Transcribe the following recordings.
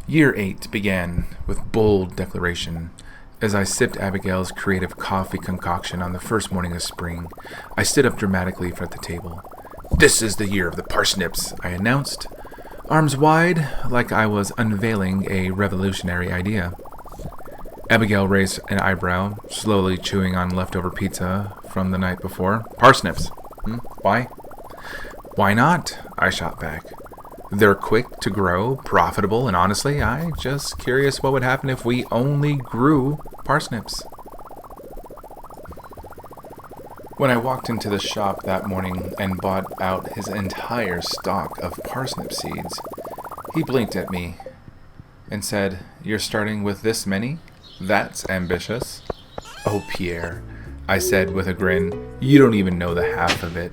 Year 8 began with bold declaration. As I sipped Abigail's creative coffee concoction on the first morning of spring, I stood up dramatically at the table. "This is the year of the parsnips," I announced, arms wide like I was unveiling a revolutionary idea. Abigail raised an eyebrow, slowly chewing on leftover pizza from the night before. "Parsnips? Why?" "Why not?" I shot back. "They're quick to grow, profitable, and honestly, I'm just curious what would happen if we only grew parsnips." When I walked into the shop that morning and bought out his entire stock of parsnip seeds, he blinked at me and said, "You're starting with this many? That's ambitious." "Oh, Pierre," I said with a grin, "you don't even know the half of it."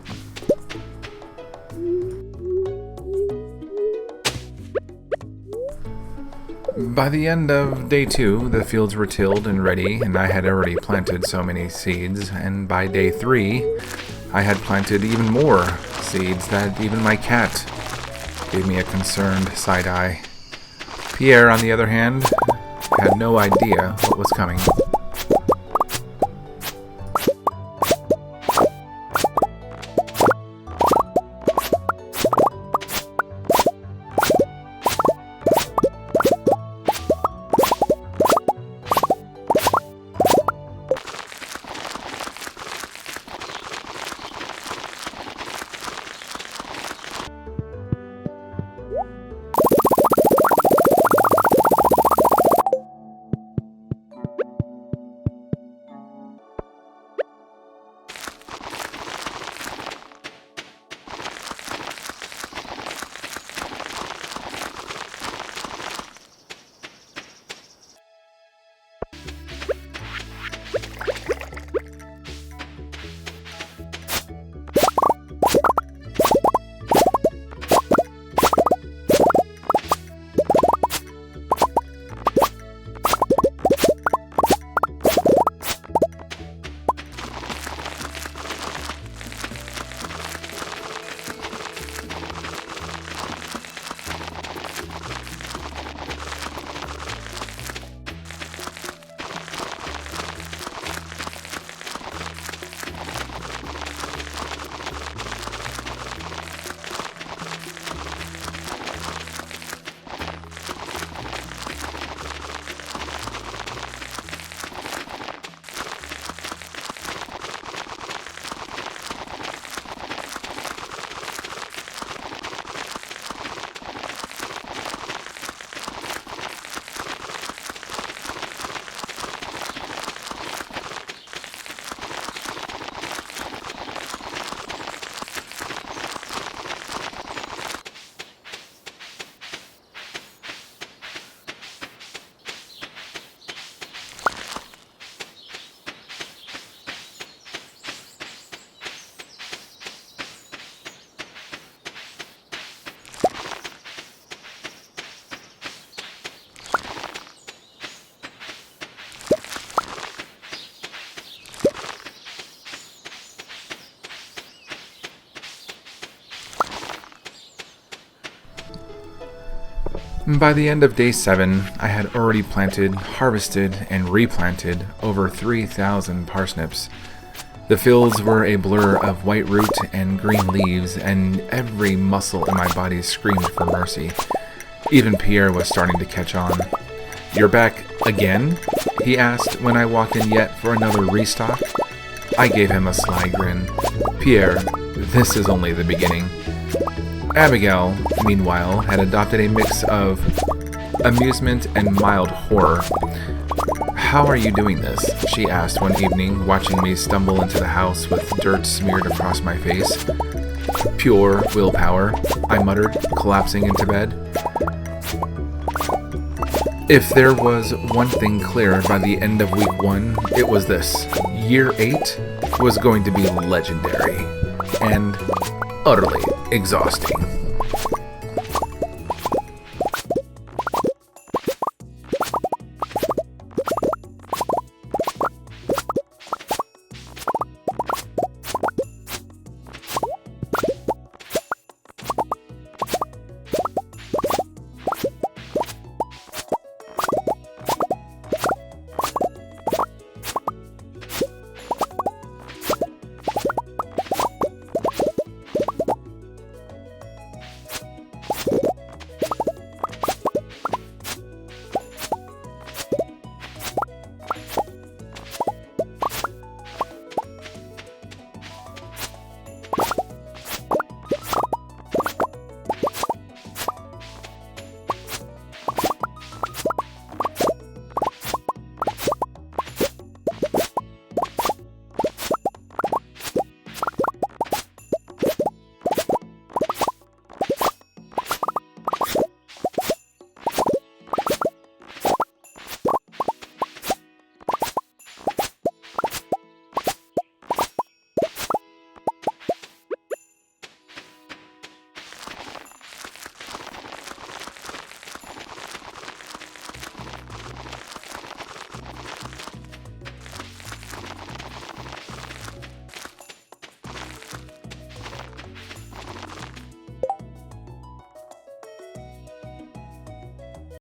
By the end of day 2, the fields were tilled and ready, and I had already planted so many seeds, and by day 3, I had planted even more seeds that even my cat gave me a concerned side eye. Pierre, on the other hand, had no idea what was coming. By the end of day 7, I had already planted, harvested, and replanted over 3,000 parsnips. The fields were a blur of white root and green leaves, and every muscle in my body screamed for mercy. Even Pierre was starting to catch on. "You're back again?" he asked when I walked in yet for another restock. I gave him a sly grin. "Pierre, this is only the beginning." Abigail, meanwhile, had adopted a mix of amusement and mild horror. "How are you doing this?" she asked one evening, watching me stumble into the house with dirt smeared across my face. "Pure willpower," I muttered, collapsing into bed. If there was one thing clear by the end of week 1, it was this. Year 8 was going to be legendary and utterly exhausting.